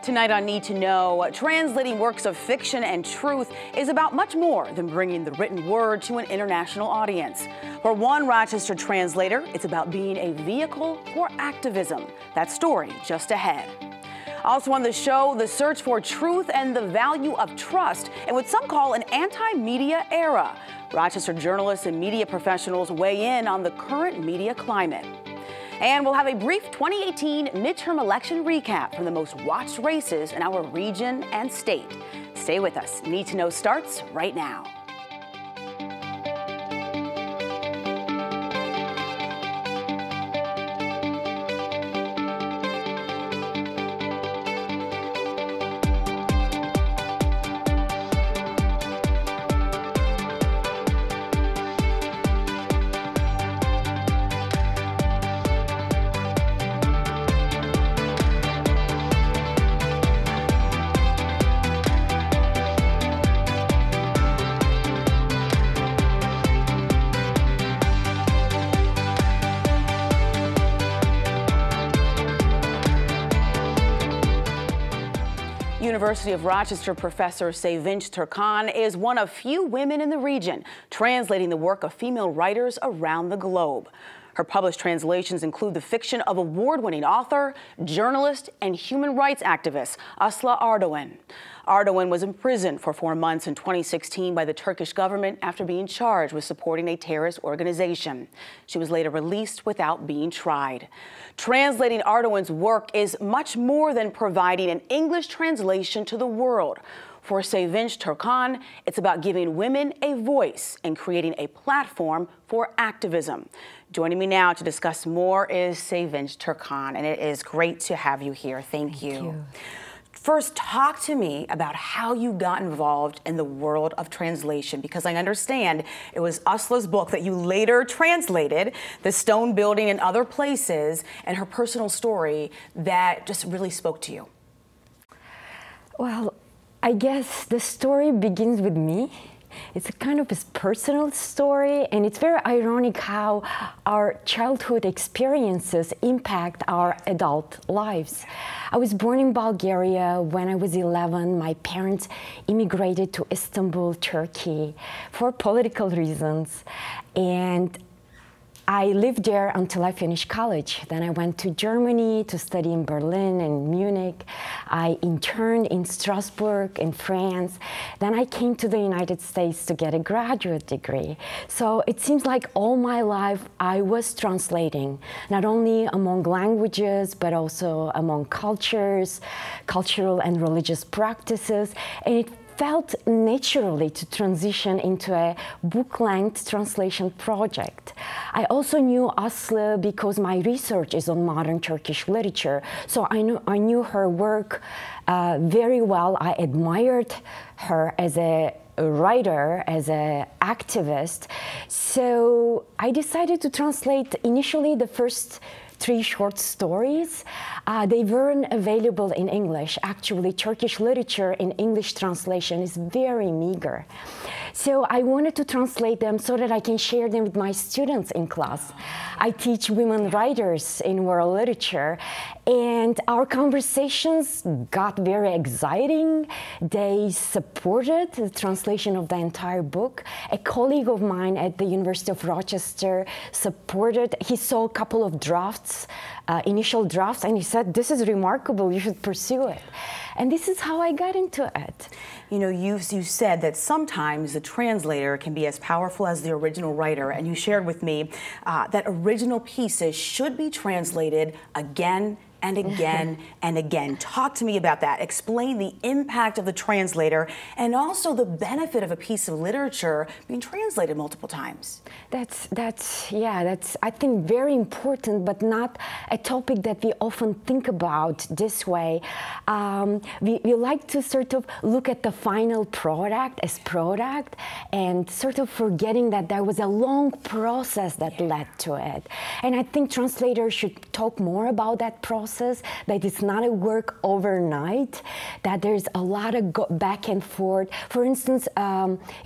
Tonight on Need to Know, translating works of fiction and truth is about much more than bringing the written word to an international audience. For one Rochester translator, it's about being a vehicle for activism. That story just ahead. Also on the show, the search for truth and the value of trust in what some call an anti-media era. Rochester journalists and media professionals weigh in on the current media climate. And we'll have a brief 2018 midterm election recap from the most watched races in our region and state. Stay with us. Need to Know starts right now. University of Rochester professor Sevinch Turkan is one of few women in the region translating the work of female writers around the globe. Her published translations include the fiction of award-winning author, journalist, and human rights activist Aslı Ardoğan. Ardoğan was imprisoned for 4 months in 2016 by the Turkish government after being charged with supporting a terrorist organization. She was later released without being tried. Translating Ardoğan's work is much more than providing an English translation to the world. For Sevinç Turkan, it's about giving women a voice and creating a platform for activism. Joining me now to discuss more is Sevinç Turkan, and it is great to have you here. Thank you. First, talk to me about how you got involved in the world of translation, because I understand it was Aslı's book that you later translated, The Stone Building and Other Places, and her personal story that just really spoke to you. Well, I guess the story begins with me. It's a kind of a personal story, and it's very ironic how our childhood experiences impact our adult lives. I was born in Bulgaria. When I was 11, my parents immigrated to Istanbul, Turkey, for political reasons, and I lived there until I finished college. Then I went to Germany to study in Berlin and Munich. I interned in Strasbourg in France. Then I came to the United States to get a graduate degree. So it seems like all my life I was translating, not only among languages, but also among cultures, cultural and religious practices. And it felt naturally to transition into a book-length translation project. I also knew Aslı because my research is on modern Turkish literature, so I knew her work very well. I admired her as a writer, as an activist. So I decided to translate initially the first 3 short stories. They weren't available in English. Actually, Turkish literature in English translation is very meager. So I wanted to translate them so that I can share them with my students in class. I teach women writers in world literature, and our conversations got very exciting. They supported the translation of the entire book. A colleague of mine at the University of Rochester supported. He saw a couple of drafts, initial drafts, and he said, "This is remarkable, you should pursue it." And this is how I got into it. You know, you said that sometimes the translator can be as powerful as the original writer, and you shared with me that original pieces should be translated again and again and again. Talk to me about that. Explain the impact of the translator and also the benefit of a piece of literature being translated multiple times. That's I think very important, but not a topic that we often think about this way. We like to sort of look at the final product as product and sort of forgetting that there was a long process that led to it. And I think translators should talk more about that process. That it's not a work overnight, that there's a lot of back and forth. For instance,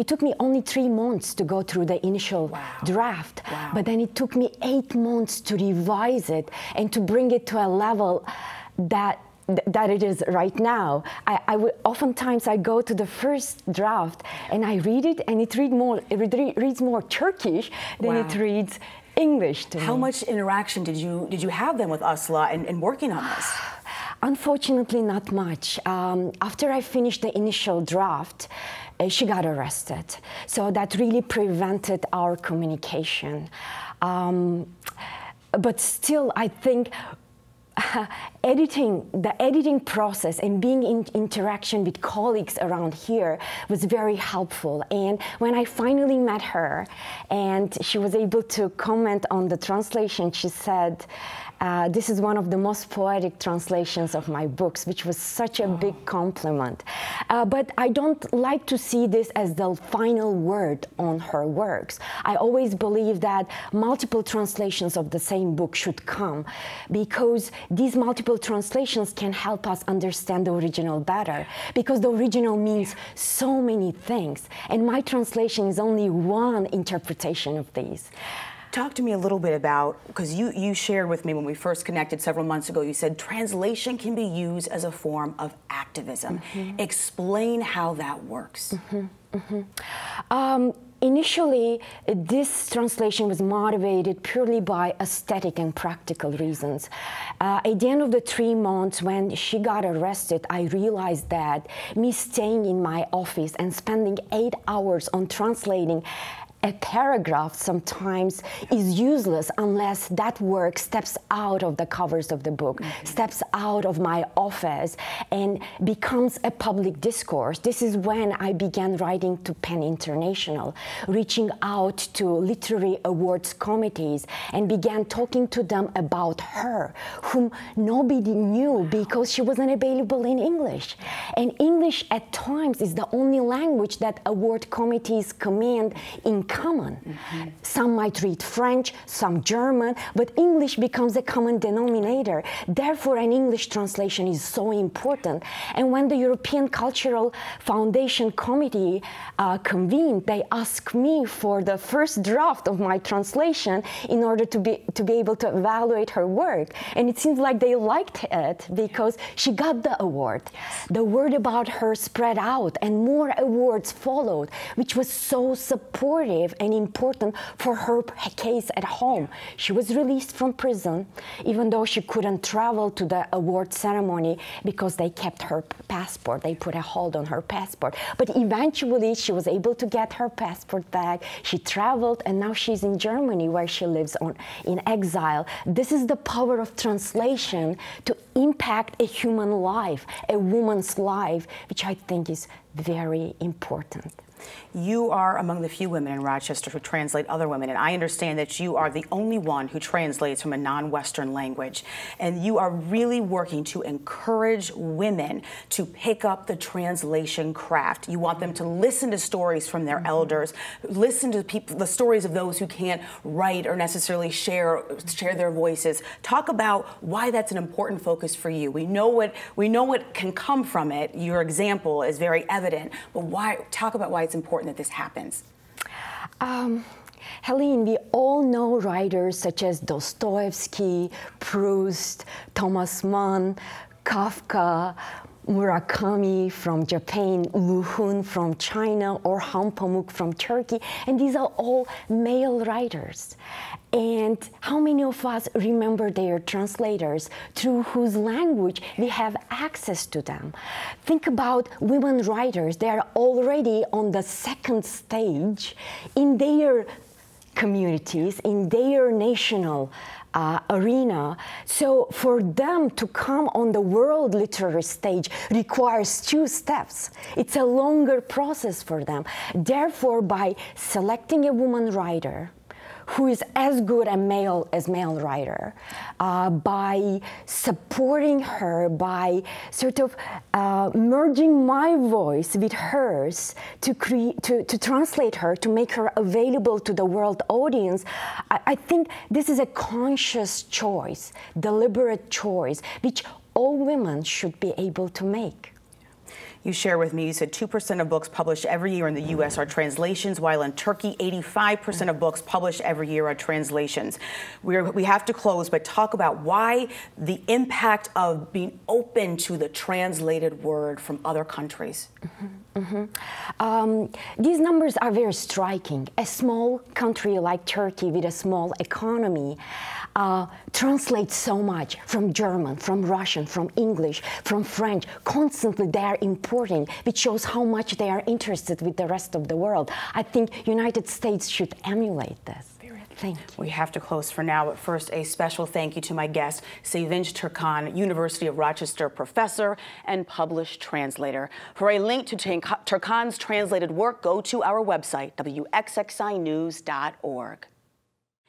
it took me only 3 months to go through the initial draft, but then it took me 8 months to revise it and to bring it to a level that that it is right now. Oftentimes I go to the first draft and I read it, and it reads more Turkish than it reads English to me. How much interaction did you have then with Asla in working on this? Unfortunately, not much. After I finished the initial draft, she got arrested. So that really prevented our communication. But still, I think the editing process and being in interaction with colleagues around here was very helpful. And when I finally met her and she was able to comment on the translation, she said, this is one of the most poetic translations of my books, which was such a big compliment. But I don't like to see this as the final word on her works. I always believe that multiple translations of the same book should come, because these multiple translations can help us understand the original better, because the original means so many things, and my translation is only one interpretation of these. Talk to me a little bit about, because you shared with me when we first connected several months ago, you said translation can be used as a form of activism. Explain how that works. Initially, this translation was motivated purely by aesthetic and practical reasons. At the end of the 3 months when she got arrested, I realized that me staying in my office and spending 8 hours on translating a paragraph sometimes is useless unless that work steps out of the covers of the book, steps out of my office and becomes a public discourse. This is when I began writing to PEN International, reaching out to literary awards committees and began talking to them about her, whom nobody knew because she wasn't available in English. And English at times is the only language that award committees command in common. Some might read French, some German, but English becomes a common denominator. Therefore, an English translation is so important. And when the European Cultural Foundation Committee convened, they asked me for the first draft of my translation in order to be able to evaluate her work. And it seems like they liked it because she got the award. The word about her spread out and more awards followed, which was so supportive and important for her case at home. She was released from prison, even though she couldn't travel to the award ceremony because they kept her passport. They put a hold on her passport. But eventually she was able to get her passport back. She traveled, and now she's in Germany, where she lives in exile. This is the power of translation to impact a human life, a woman's life, which I think is very important. You are among the few women in Rochester who translate other women, and I understand that you are the only one who translates from a non-Western language. And you are really working to encourage women to pick up the translation craft. You want them to listen to stories from their elders, listen to the stories of those who can't write or necessarily share their voices. Talk about why that's an important focus for you. We know what can come from it. Your example is very evident, but talk about why it's important that this happens. Helene, we all know writers such as Dostoevsky, Proust, Thomas Mann, Kafka, Murakami from Japan, Lu Xun from China, or Han Pamuk from Turkey, and these are all male writers. And how many of us remember their translators through whose language we have access to them? Think about women writers. They are already on the second stage in their communities, in their national arena. So for them to come on the world literary stage requires 2 steps. It's a longer process for them. Therefore, by selecting a woman writer who is as good a male writer, by supporting her, by sort of merging my voice with hers to translate her, to make her available to the world audience, I think this is a conscious choice, deliberate choice, which all women should be able to make. You share with me, you said 2% of books published every year in the U.S. are translations, while in Turkey, 85% of books published every year are translations. We have to close, but talk about why the impact of being open to the translated word from other countries. These numbers are very striking. A small country like Turkey with a small economy translates so much from German, from Russian, from English, from French. Constantly they are importing, which shows how much they are interested with the rest of the world. I think United States should emulate this. Thank you. We have to close for now, but first a special thank you to my guest, Sevinç Türkan, University of Rochester professor and published translator. For a link to Türkan's translated work, go to our website, wxxinews.org.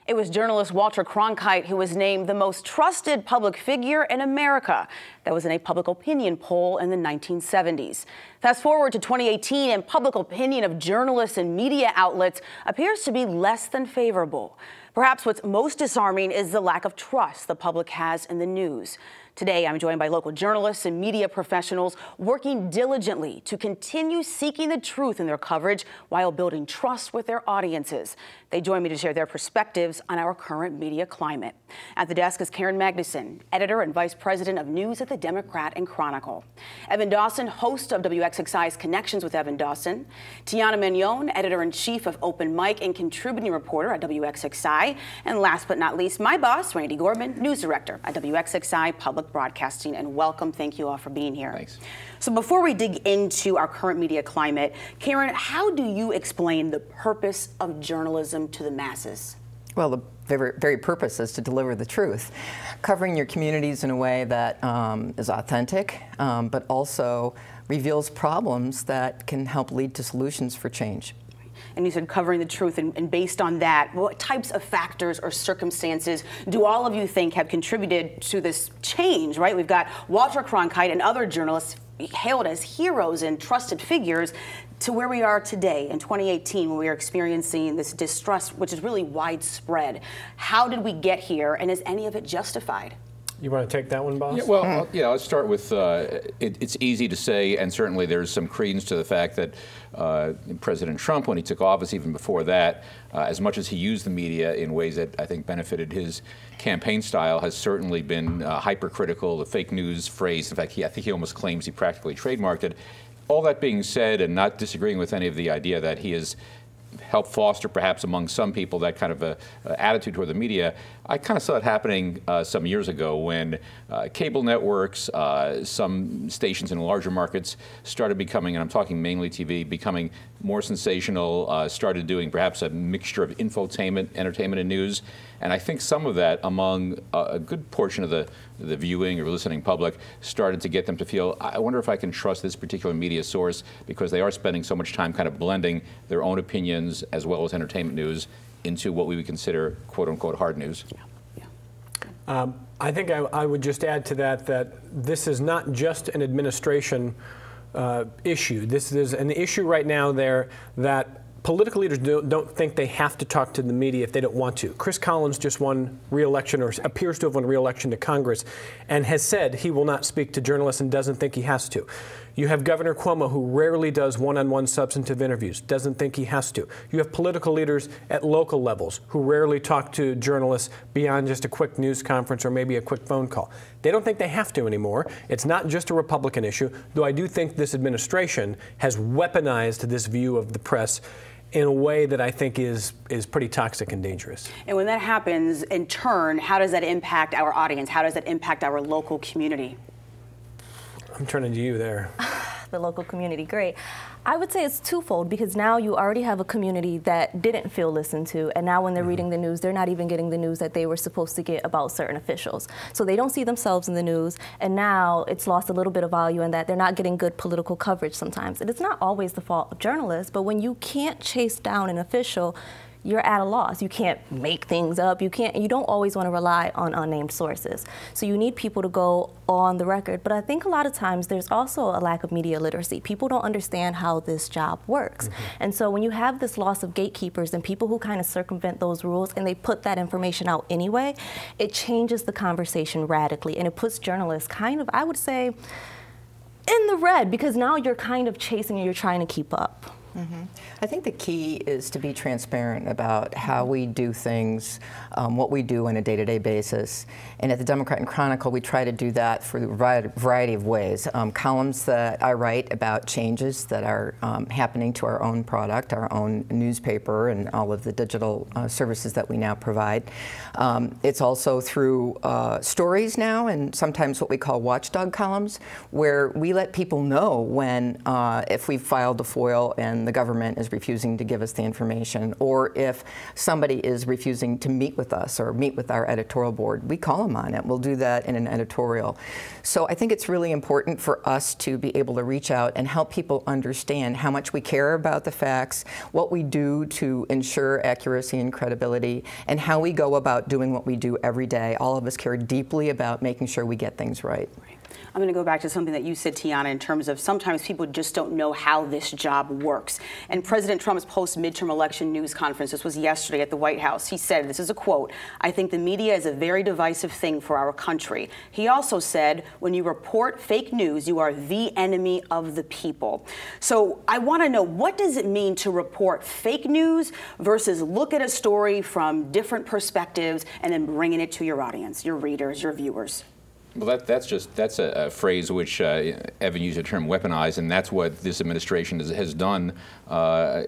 It was journalist Walter Cronkite who was named the most trusted public figure in America. That was in a public opinion poll in the 1970s. Fast forward to 2018, and public opinion of journalists and media outlets appears to be less than favorable. Perhaps what's most disarming is the lack of trust the public has in the news. Today, I'm joined by local journalists and media professionals working diligently to continue seeking the truth in their coverage while building trust with their audiences. They join me to share their perspectives on our current media climate. At the desk is Karen Magnuson, editor and vice president of news at the Democrat and Chronicle. Evan Dawson, host of WXXI's Connections with Evan Dawson. Tiana Mignon, editor-in-chief of Open Mic and contributing reporter at WXXI. And last but not least, my boss, Randy Gorman, news director at WXXI Public Broadcasting. And welcome. Thank you all for being here. Thanks. So before we dig into our current media climate, Karen, how do you explain the purpose of journalism to the masses? Well, the very purpose is to deliver the truth, covering your communities in a way that is authentic, but also reveals problems that can help lead to solutions for change. And you said covering the truth, and based on that, what types of factors or circumstances do all of you think have contributed to this change, right? We've got Walter Cronkite and other journalists hailed as heroes and trusted figures to where we are today in 2018 when we are experiencing this distrust, which is really widespread. How did we get here, and is any of it justified? You want to take that one, boss? Yeah, well, let's start with, it's easy to say, and certainly there's some credence to the fact that President Trump, when he took office, even before that, as much as he used the media in ways that I think benefited his campaign style, has certainly been hypercritical. The fake news phrase, in fact, I think he almost claims he practically trademarked it. All that being said, and not disagreeing with any of the idea that he has helped foster perhaps among some people that kind of a attitude toward the media, I kind of saw it happening some years ago when cable networks, some stations in larger markets started becoming, and I'm talking mainly TV, becoming more sensational, started doing perhaps a mixture of infotainment, entertainment, and news. And I think some of that among a good portion of the viewing or listening public started to get them to feel, I wonder if I can trust this particular media source, because they are spending so much time kind of blending their own opinions as well as entertainment news into what we would consider quote-unquote hard news. I think I would just add to that this is not just an administration issue. This is an issue right now there that political leaders don't think they have to talk to the media if they don't want to. Chris Collins just won re-election, or appears to have won re-election to Congress, and has said he will not speak to journalists and doesn't think he has to. You have Governor Cuomo, who rarely does one-on-one substantive interviews, doesn't think he has to. You have political leaders at local levels who rarely talk to journalists beyond just a quick news conference or maybe a quick phone call. They don't think they have to anymore. It's not just a Republican issue, though I do think this administration has weaponized this view of the press in a way that I think is pretty toxic and dangerous. And when that happens, in turn, how does that impact our audience? How does that impact our local community? I'm turning to you there. The local community, great. I would say it's twofold, because now you already have a community that didn't feel listened to, and now when they're reading the news, they're not even getting the news that they were supposed to get about certain officials. So they don't see themselves in the news, and now it's lost a little bit of value in that they're not getting good political coverage sometimes. And it's not always the fault of journalists, but when you can't chase down an official, you're at a loss. You can't make things up. You don't always want to rely on unnamed sources. So you need people to go on the record. But I think a lot of times there's also a lack of media literacy. People don't understand how this job works. And so when you have this loss of gatekeepers and people who kind of circumvent those rules and they put that information out anyway, it changes the conversation radically, and it puts journalists kind of, I would say, in the red because now you're kind of chasing and you're trying to keep up. I think the key is to be transparent about how we do things, what we do on a day-to-day basis. And at the Democrat and Chronicle, we try to do that for a variety of ways. Columns that I write about changes that are happening to our own product, our own newspaper, and all of the digital services that we now provide. It's also through stories now, and sometimes what we call watchdog columns, where we let people know when, if we've filed a FOIL and the government is refusing to give us the information, or if somebody is refusing to meet with us or meet with our editorial board, we call them on it. We'll do that in an editorial. So I think it's really important for us to be able to reach out and help people understand how much we care about the facts, what we do to ensure accuracy and credibility, and how we go about doing what we do every day. All of us care deeply about making sure we get things right. I'm going to go back to something that you said, Tiana, in terms of sometimes people just don't know how this job works. And President Trump's post-midterm election news conference, this was yesterday at the White House, he said, this is a quote, "I think the media is a very divisive thing for our country." He also said, when you report fake news, you are the enemy of the people. So I want to know, what does it mean to report fake news versus look at a story from different perspectives and then bringing it to your audience, your readers, your viewers? Well, that's a phrase which Evan used the term weaponized, and that's what this administration has done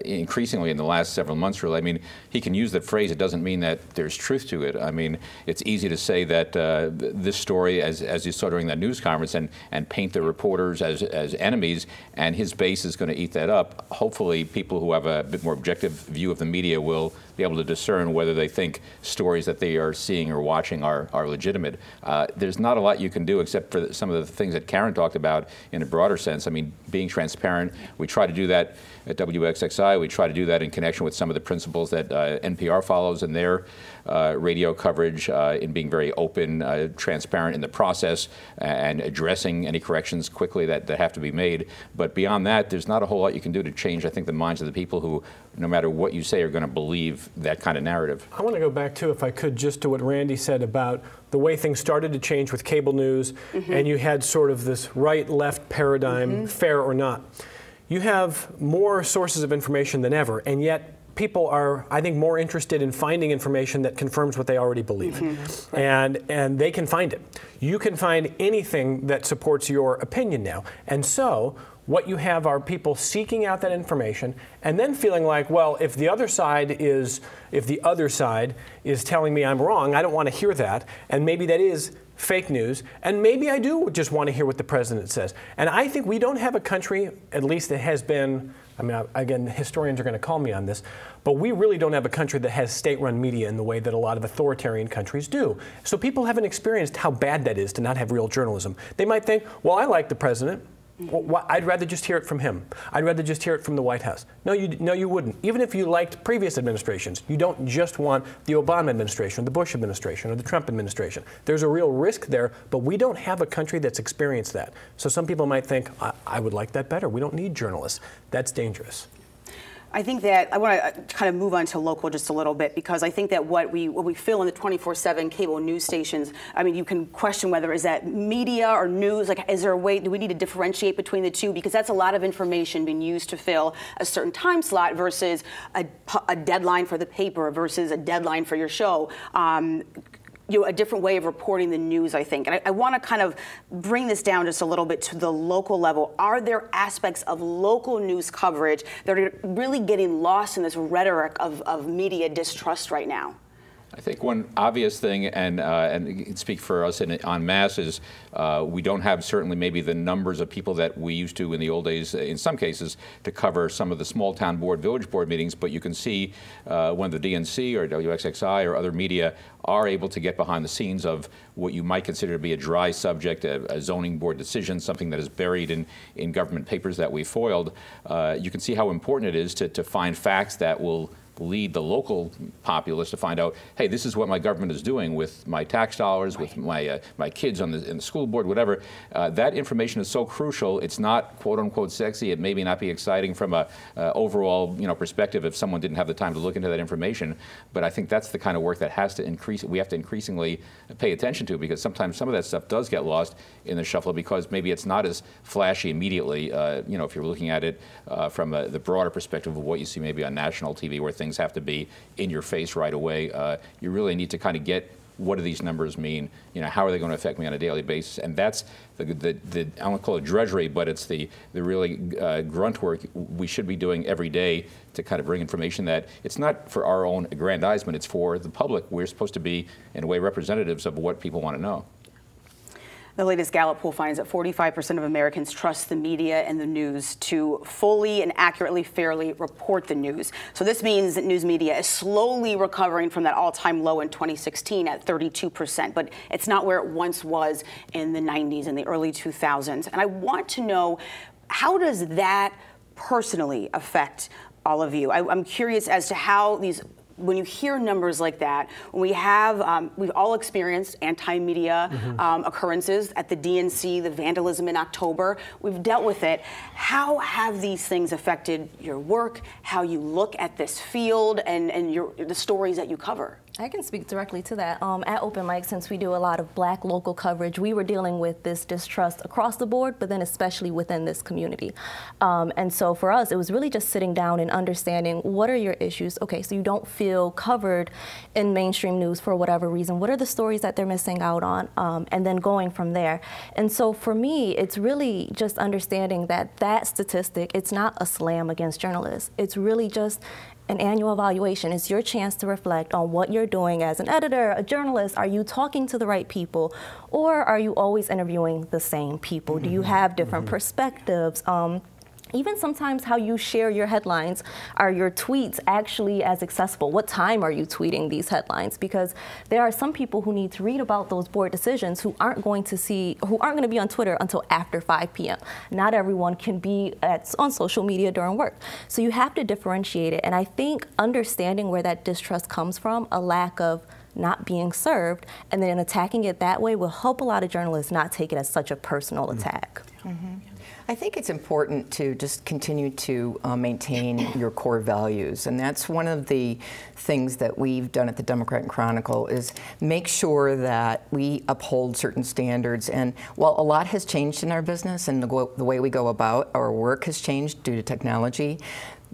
increasingly in the last several months, really. I mean, he can use that phrase. It doesn't mean that there's truth to it. I mean, it's easy to say that this story, as you saw during that news conference, and paint the reporters as enemies, and his base is going to eat that up. Hopefully, people who have a bit more objective view of the media will be able to discern whether they think stories that they are seeing or watching are legitimate. There's not a lot you can do except for some of the things that Karen talked about in a broader sense. I mean, being transparent. We try to do that at WXXI. We try to do that in connection with some of the principles that NPR follows in their radio coverage, in being very open, transparent in the process, and addressing any corrections quickly that have to be made. But beyond that, there's not a whole lot you can do to change, I think, the minds of the people who, no matter what you say, are going to believe that kind of narrative. I want to go back, too, if I could, just to what Randy said about the way things started to change with cable news, and you had sort of this right-left paradigm, fair or not. You have more sources of information than ever, and yet people are, I think, more interested in finding information that confirms what they already believe. And they can find it. You can find anything that supports your opinion now. And so what you have are people seeking out that information and then feeling like, well, if the other side is telling me I'm wrong, I don't want to hear that. And maybe that is fake news, and maybe I do just want to hear what the president says. And I think we don't have a country, at least it has been, I mean, again, historians are going to call me on this, but we really don't have a country that has state-run media in the way that a lot of authoritarian countries do. So people haven't experienced how bad that is to not have real journalism. They might think, well, I like the president. Well, I'd rather just hear it from him. I'd rather just hear it from the White House. No, you wouldn't. Even if you liked previous administrations, you don't just want the Obama administration, or the Bush administration, or the Trump administration. There's a real risk there, but we don't have a country that's experienced that. So some people might think, I would like that better. We don't need journalists. That's dangerous. I think that I want to kind of move on to local just a little bit, because I think that what we feel in the 24/7 cable news stations, I mean, you can question whether is that media or news, like is there a way, do we need to differentiate between the two? Because that's a lot of information being used to fill a certain time slot versus a deadline for the paper versus a deadline for your show. A different way of reporting the news, I think. And I want to kind of bring this down just a little bit to the local level. Are there aspects of local news coverage that are really getting lost in this rhetoric of media distrust right now? I think one obvious thing, and you can speak for us en masse, is we don't have certainly maybe the numbers of people that we used to in the old days, in some cases, to cover some of the small town board, village board meetings, but you can see when the DNC or WXXI or other media are able to get behind the scenes of what you might consider to be a dry subject, a zoning board decision, something that is buried in government papers that we foiled. You can see how important it is to find facts that will lead the local populace to find out, hey, this is what my government is doing with my tax dollars, with my kids in the school board, whatever. That information is so crucial. It's not quote unquote sexy. It maybe not be exciting from a overall perspective if someone didn't have the time to look into that information. But I think that's the kind of work that has to increase. We have to increasingly pay attention to, because sometimes some of that stuff does get lost in the shuffle because maybe it's not as flashy immediately. If you're looking at it from the broader perspective of what you see maybe on national TV, where things have to be in your face right away, you really need to kind of get, what do these numbers mean? How are they going to affect me on a daily basis? And that's I don't want to call it drudgery, but it's the really grunt work we should be doing every day to kind of bring information that it's not for our own aggrandizement, it's for the public. We're supposed to be, in a way, representatives of what people want to know. The latest Gallup poll finds that 45% of Americans trust the media and the news to fully and accurately, fairly report the news. So this means that news media is slowly recovering from that all-time low in 2016 at 32%, but it's not where it once was in the 90s and the early 2000s. And I want to know, how does that personally affect all of you? I'm curious as to how when you hear numbers like that, when we've all experienced anti-media occurrences at the DNC, the vandalism in October, we've dealt with it. How have these things affected your work, how you look at this field, and the stories that you cover? I can speak directly to that. At Open Mic, since we do a lot of Black local coverage, we were dealing with this distrust across the board, but then especially within this community. And so for us, it was really just sitting down and understanding, what are your issues? Okay, so you don't feel covered in mainstream news for whatever reason. What are the stories that they're missing out on? And then going from there. And so for me, it's really just understanding that statistic, it's not a slam against journalists. It's really just an annual evaluation. It's your chance to reflect on what you're doing as an editor, a journalist. Are you talking to the right people, or are you always interviewing the same people? Do you have different perspectives? Even sometimes how you share your headlines. Are your tweets actually as accessible? What time are you tweeting these headlines? Because there are some people who need to read about those board decisions who aren't going to be on Twitter until after 5 p.m. Not everyone can be on social media during work. So you have to differentiate it. And I think understanding where that distrust comes from, a lack of not being served, and then attacking it that way will help a lot of journalists not take it as such a personal attack. I think it's important to just continue to maintain your core values, and that's one of the things that we've done at the Democrat and Chronicle, is make sure that we uphold certain standards. And while a lot has changed in our business and the way we go about our work has changed due to technology,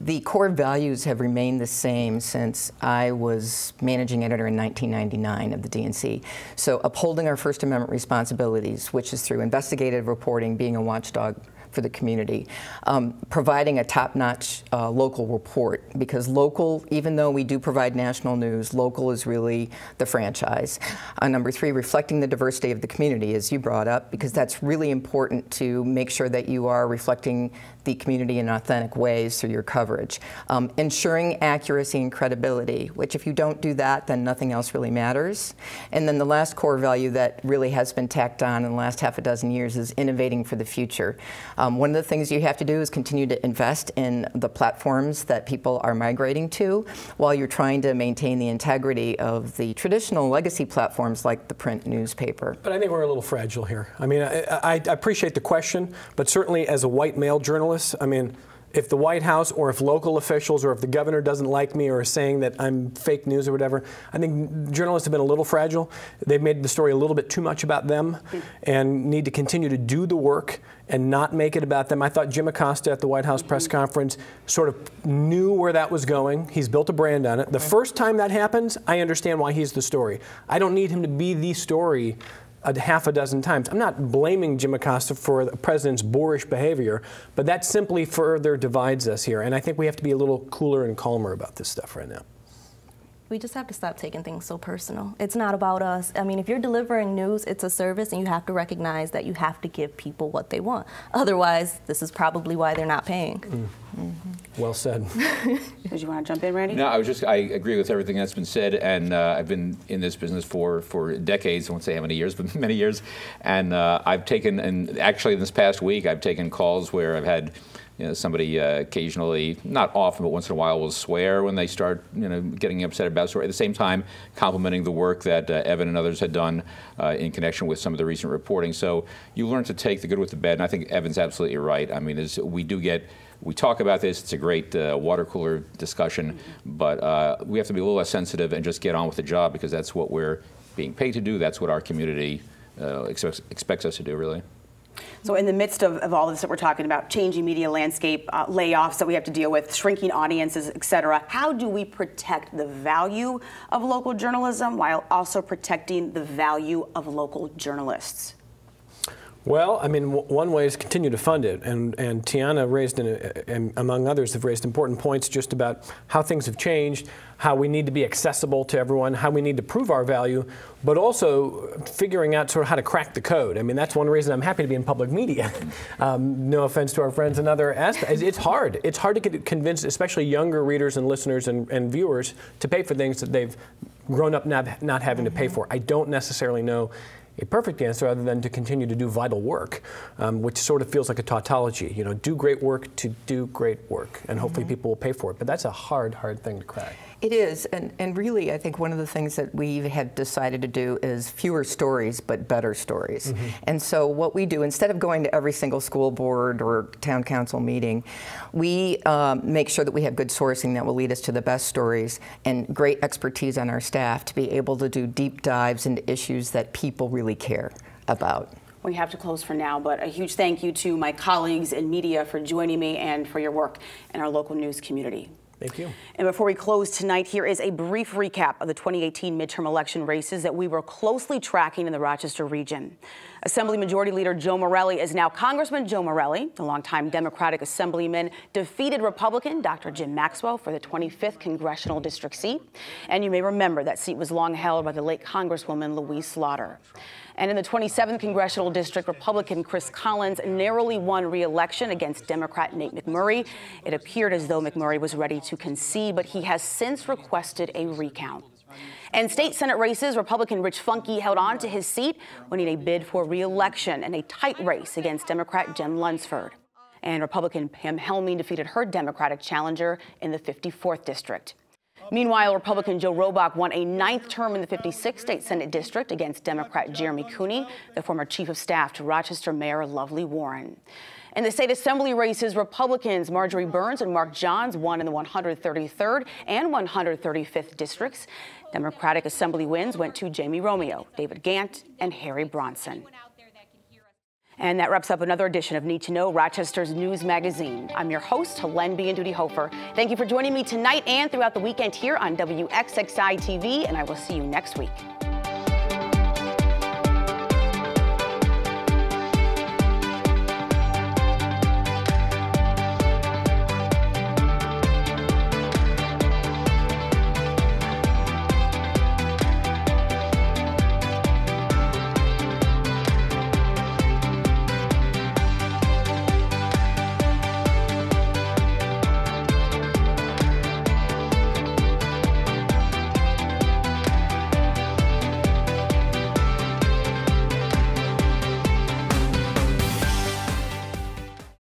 the core values have remained the same since I was managing editor in 1999 of the DNC. So upholding our First Amendment responsibilities, which is through investigative reporting, being a watchdog for the community, providing a top-notch local report, because local, even though we do provide national news, local is really the franchise. Number 3, reflecting the diversity of the community, as you brought up, because that's really important to make sure that you are reflecting the community in authentic ways through your coverage. Ensuring accuracy and credibility, which if you don't do that, then nothing else really matters. And then the last core value that really has been tacked on in the last half a dozen years is innovating for the future. One of the things you have to do is continue to invest in the platforms that people are migrating to, while you're trying to maintain the integrity of the traditional legacy platforms like the print newspaper. But I think we're a little fragile here. I mean, I appreciate the question, but certainly as a white male journalist, I mean, if the White House or if local officials or if the governor doesn't like me or is saying that I'm fake news or whatever, I think journalists have been a little fragile. They've made the story a little bit too much about them and need to continue to do the work and not make it about them. I thought Jim Acosta at the White House press conference sort of knew where that was going. He's built a brand on it. The first time that happens, I understand why he's the story. I don't need him to be the story a half a dozen times. I'm not blaming Jim Acosta for the president's boorish behavior, but that simply further divides us here. And I think we have to be a little cooler and calmer about this stuff right now. We just have to stop taking things so personal. It's not about us. I mean, if you're delivering news, it's a service, and you have to recognize that you have to give people what they want. Otherwise, this is probably why they're not paying. Well said. Did you want to jump in, Randy? No, I agree with everything that's been said, and I've been in this business for decades. I won't say how many years, but many years. And I've taken, and actually this past week, I've taken calls where I've had somebody occasionally, not often, but once in a while, will swear when they start getting upset about a story. At the same time, complimenting the work that Evan and others had done in connection with some of the recent reporting. So you learn to take the good with the bad, and I think Evan's absolutely right. I mean, we talk about this, it's a great water cooler discussion, but we have to be a little less sensitive and just get on with the job, because that's what we're being paid to do. That's what our community expects us to do, really. So in the midst of all this that we're talking about, changing media landscape, layoffs that we have to deal with, shrinking audiences, et cetera, how do we protect the value of local journalism while also protecting the value of local journalists? Well, I mean, one way is continue to fund it, and Tiana raised, and among others, have raised important points just about how things have changed, how we need to be accessible to everyone, how we need to prove our value, but also figuring out sort of how to crack the code. I mean, that's one reason I'm happy to be in public media. No offense to our friends in other aspects. It's hard. It's hard to convince, especially younger readers and listeners and viewers, to pay for things that they've grown up not having to pay for. I don't necessarily know a perfect answer other than to continue to do vital work, which sort of feels like a tautology. Do great work to do great work, and hopefully people will pay for it. But that's a hard thing to crack. It is, and really, I think one of the things that we have decided to do is fewer stories, but better stories. And so what we do, instead of going to every single school board or town council meeting, we make sure that we have good sourcing that will lead us to the best stories and great expertise on our staff to be able to do deep dives into issues that people really care about. We have to close for now, but a huge thank you to my colleagues in media for joining me and for your work in our local news community. Thank you. And before we close tonight, here is a brief recap of the 2018 midterm election races that we were closely tracking in the Rochester region. Assembly Majority Leader Joe Morelle is now Congressman Joe Morelle. The longtime Democratic Assemblyman defeated Republican Dr. Jim Maxwell for the 25th Congressional District seat. And you may remember that seat was long held by the late Congresswoman Louise Slaughter. And in the 27th Congressional District, Republican Chris Collins narrowly won re-election against Democrat Nate McMurray. It appeared as though McMurray was ready to concede, but he has since requested a recount. And state Senate races, Republican Rich Funke held on to his seat, winning a bid for re-election in a tight race against Democrat Jen Lunsford. And Republican Pam Helming defeated her Democratic challenger in the 54th District. Meanwhile, Republican Joe Robach won a 9th term in the 56th State Senate District against Democrat Jeremy Cooney, the former Chief of Staff to Rochester Mayor Lovely Warren. In the state assembly races, Republicans Marjorie Burns and Mark Johns won in the 133rd and 135th districts. Democratic assembly wins went to Jamie Romeo, David Gant, and Harry Bronson. And that wraps up another edition of Need to Know, Rochester's news magazine. I'm your host, Helen Bianduti-Hofer. Thank you for joining me tonight and throughout the weekend here on WXXI TV, and I will see you next week.